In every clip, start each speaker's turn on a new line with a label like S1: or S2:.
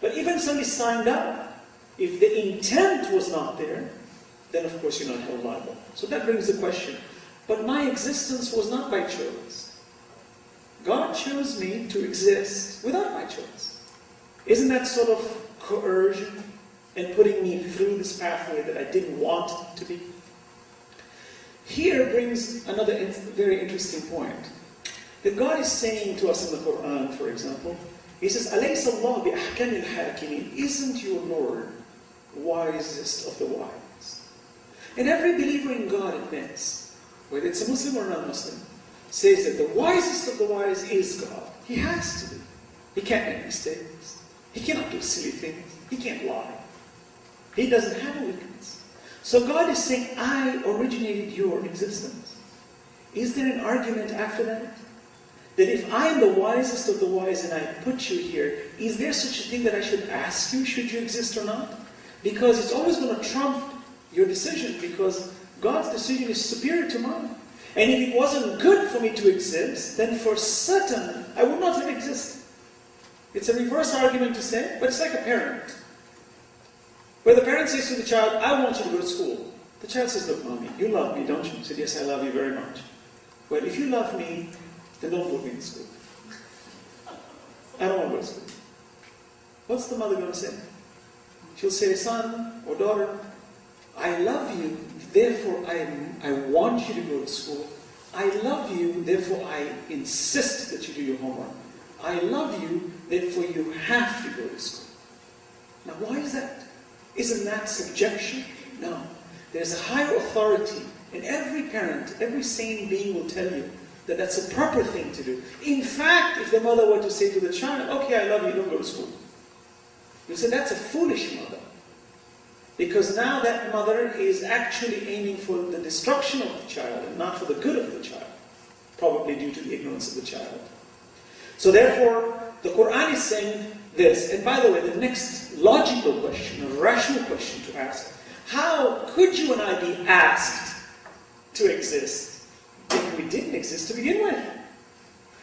S1: But even if somebody signed up, if the intent was not there, then of course you're not held liable. So that brings the question, but my existence was not by choice. God chose me to exist without my choice. Isn't that sort of coercion and putting me through this pathway that I didn't want to be? Here brings another very interesting point. That God is saying to us in the Quran, for example, He says, أَلَيْسَ اللَّهُ بِأَحْكَمِ الْحَاكِمِينَ. Isn't your Lord wisest of the wise? And every believer in God admits, whether it's a Muslim or non-Muslim, says that the wisest of the wise is God. He has to be. He can't make mistakes. He cannot do silly things. He can't lie. He doesn't have a weakness. So God is saying, I originated your existence. Is there an argument after that? That if I am the wisest of the wise and I put you here, is there such a thing that I should ask you, should you exist or not? Because it's always going to trump your decision, because God's decision is superior to mine. And if it wasn't good for me to exist, then for certain I would not have existed. It's a reverse argument to say, but it's like a parent. Where the parent says to the child, I want you to go to school. The child says, look, mommy, you love me, don't you? He said, yes, I love you very much. Well, if you love me, then don't put me in school. I don't want to go to school. What's the mother going to say? She'll say, son or daughter, I love you, therefore I want you to go to school. I love you, therefore I insist that you do your homework. I love you, therefore you have to go to school. Now why is that? Isn't that subjection? No. There's a higher authority, and every parent, every sane being will tell you that that's a proper thing to do. In fact, if the mother were to say to the child, okay, I love you, don't go to school. You say that's a foolish mother. Because now that mother is actually aiming for the destruction of the child and not for the good of the child. Probably due to the ignorance of the child. So therefore, the Quran is saying this. And by the way, the next logical question, a rational question to ask, how could you and I be asked to exist if we didn't exist to begin with?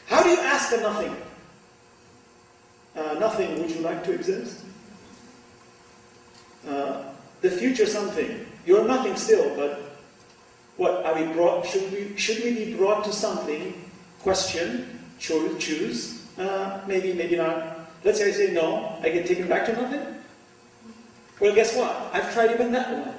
S1: How do you ask a nothing? Nothing, would you like to exist? The future something. You're nothing still, but what are we brought? Should we be brought to something? Question. Choose. Maybe, maybe not. Let's say I say no. I get taken back to nothing. Well, guess what? I've tried even that one.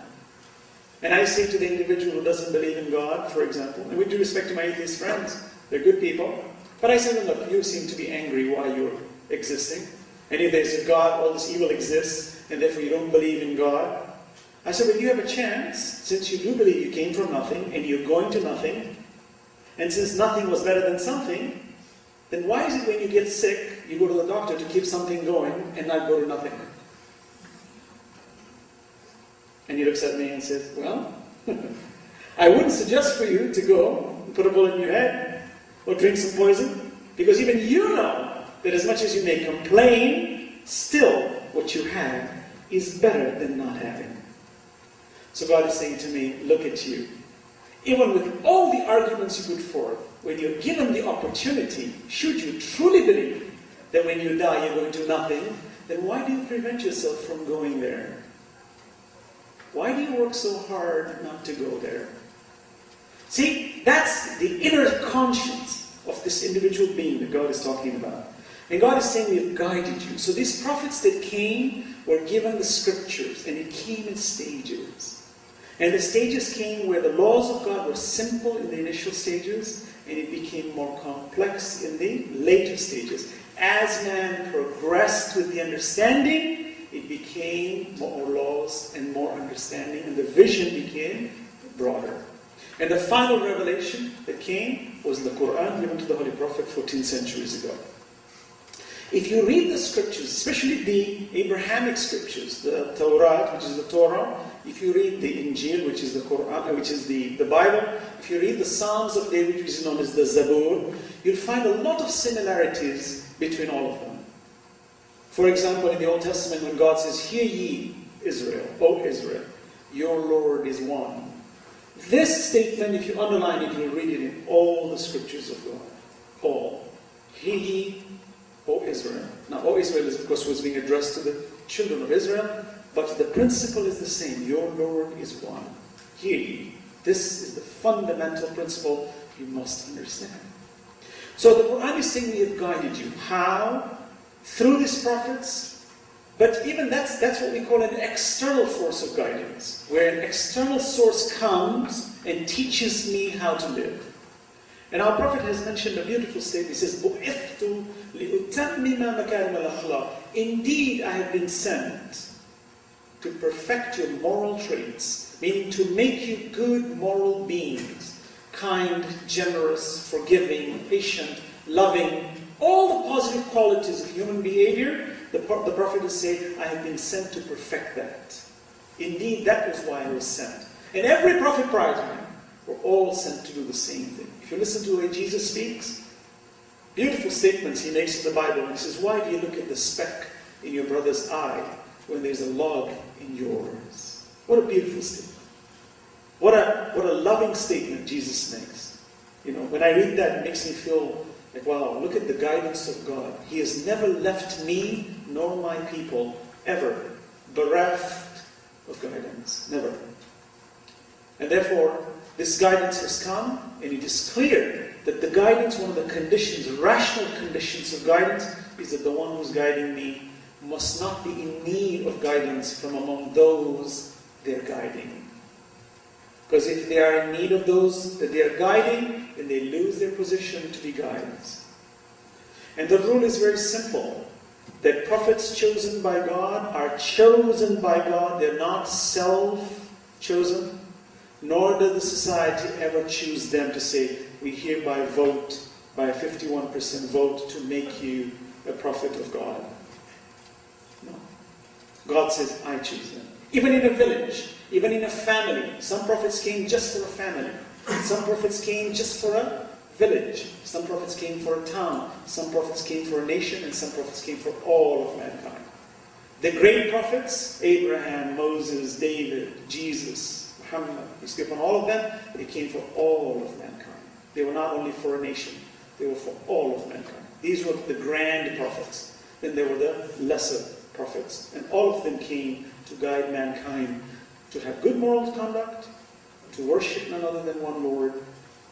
S1: And I say to the individual who doesn't believe in God, for example, and with due respect to my atheist friends, they're good people, but I say to them, look, you seem to be angry while you're existing. And if there's a God, all this evil exists, and therefore you don't believe in God. I said, well, you have a chance, since you do believe you came from nothing, and you're going to nothing, and since nothing was better than something, then why is it when you get sick, you go to the doctor to keep something going, and not go to nothing? And he looks at me and says, well, I wouldn't suggest for you to go and put a bullet in your head, or drink some poison, because even you know that as much as you may complain, still what you have is better than not having. So God is saying to me, look at you. Even with all the arguments you put forth, when you're given the opportunity, should you truly believe that when you die you're going to nothing, then why do you prevent yourself from going there? Why do you work so hard not to go there? See, that's the inner conscience of this individual being that God is talking about. And God is saying, we have guided you. So these prophets that came were given the scriptures, and it came in stages. And the stages came where the laws of God were simple in the initial stages, and it became more complex in the later stages. As man progressed with the understanding, it became more laws and more understanding, and the vision became broader. And the final revelation that came was the Quran given to the Holy Prophet 14 centuries ago. If you read the scriptures, especially the Abrahamic scriptures, the Torah, which is the Torah, if you read the Injil, which is the Quran, which is the Bible, if you read the Psalms of David, which is known as the Zabur, you'll find a lot of similarities between all of them. For example, in the Old Testament, when God says, hear ye, Israel, O Israel, your Lord is one. This statement, if you underline it, you'll read it in all the scriptures of God. All. Hear ye, O Israel. Israel. Now, all Israel, is, of course, was being addressed to the children of Israel, but the principle is the same. Your Lord is one. Hear ye. This is the fundamental principle you must understand. So the Quran is saying we have guided you. How? Through these prophets. But even that's what we call an external force of guidance, where an external source comes and teaches me how to live. And our Prophet has mentioned a beautiful statement. He says, بُعِثْتُ لِأُتَمِّمَ مَكَارِمَ الْأَخْلَاقِ. Indeed, I have been sent to perfect your moral traits, meaning to make you good moral beings, kind, generous, forgiving, patient, loving, all the positive qualities of human behavior. The Prophet is saying, I have been sent to perfect that. Indeed, that was why I was sent. And every prophet prior to him were all sent to do the same thing. If you listen to the way Jesus speaks, beautiful statements he makes in the Bible. He says, why do you look at the speck in your brother's eye when there's a log in yours? What a beautiful statement. What a loving statement Jesus makes. You know, when I read that, it makes me feel like, wow, look at the guidance of God. He has never left me nor my people ever bereft of guidance. Never. And therefore, this guidance has come, and it is clear that the guidance, one of the conditions, rational conditions of guidance, is that the one who's guiding me must not be in need of guidance from among those they're guiding. Because if they are in need of those that they are guiding, then they lose their position to be guides. And the rule is very simple, that prophets chosen by God are chosen by God. They're not self-chosen, nor does the society ever choose them to say, we hereby vote by a 51% vote to make you a prophet of God. No. God says, I choose them. Even in a village, even in a family. Some prophets came just for a family. Some prophets came just for a village. Some prophets came for a town. Some prophets came for a nation. And some prophets came for all of mankind. The great prophets, Abraham, Moses, David, Jesus, Muhammad, we skip on all of them, they came for all of mankind. They were not only for a nation, they were for all of mankind. These were the grand prophets. Then there were the lesser prophets. And all of them came to guide mankind to have good moral conduct, to worship none other than one Lord,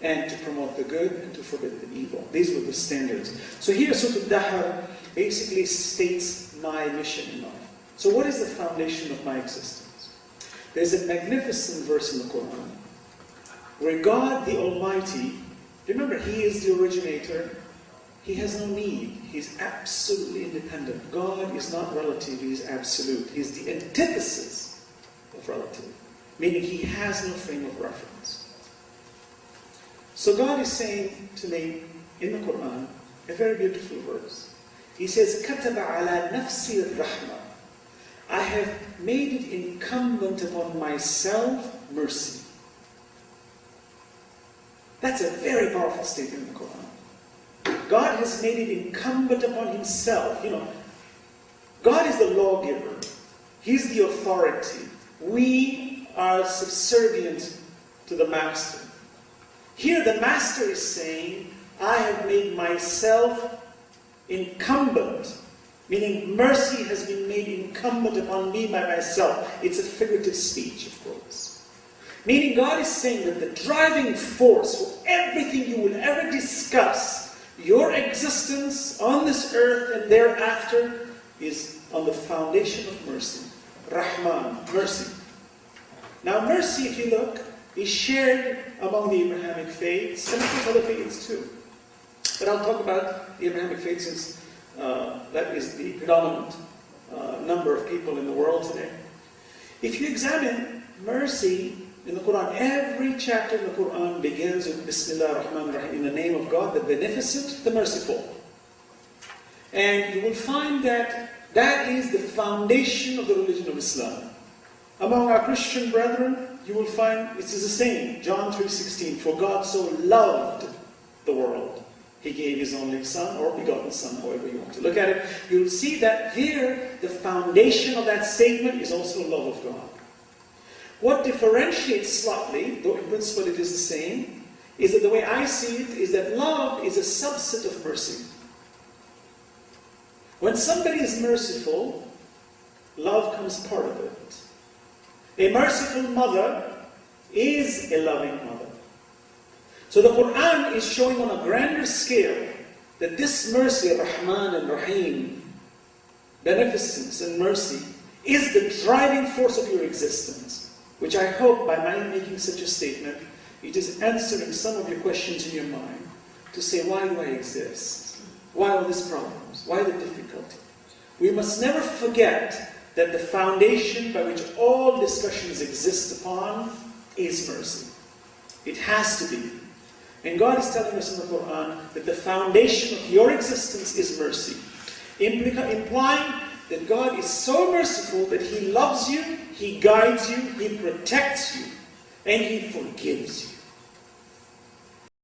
S1: and to promote the good and to forbid the evil. These were the standards. So here Surah Al-Dahr basically states my mission in life. So what is the foundation of my existence? There's a magnificent verse in the Quran where God the Almighty, remember, He is the originator. He has no need. He's absolutely independent. God is not relative, He is absolute. He's the antithesis of relative, meaning He has no frame of reference. So God is saying to me in the Quran a very beautiful verse. He says, كَتَبَ عَلَى نَفْسِي الرَّحْمَةِ. I have made it incumbent upon myself mercy. That's a very powerful statement in the Quran. God has made it incumbent upon Himself. You know, God is the lawgiver. He's the authority. We are subservient to the Master. Here the Master is saying, I have made myself incumbent, meaning mercy has been made incumbent upon me by myself. It's a figurative speech, of course. Meaning God is saying that the driving force for everything you will ever discuss, your existence on this earth and thereafter, is on the foundation of mercy. Rahman, mercy. Now mercy, if you look, is shared among the Abrahamic faiths, and of course other faiths too. But I'll talk about the Abrahamic faith since that is the predominant number of people in the world today. If you examine mercy in the Quran, every chapter in the Quran begins with Bismillah ar-Rahman ar-Rahim, in the name of God, the Beneficent, the Merciful. And you will find that that is the foundation of the religion of Islam. Among our Christian brethren, you will find it is the same. John 3:16, for God so loved the world, He gave His only Son, or begotten Son, however you want to look at it. You'll see that here, the foundation of that statement is also love of God. What differentiates slightly, though in principle it is the same, is that the way I see it is that love is a subset of mercy. When somebody is merciful, love comes part of it. A merciful mother is a loving mother. So the Quran is showing on a grander scale that this mercy, Rahman and Rahim, beneficence and mercy, is the driving force of your existence. Which I hope by my making such a statement, it is answering some of your questions in your mind to say, why do I exist? Why all these problems? Why the difficulty? We must never forget that the foundation by which all discussions exist upon is mercy. It has to be. And God is telling us in the Quran that the foundation of your existence is mercy. Implying that God is so merciful that He loves you, He guides you, He protects you, and He forgives you.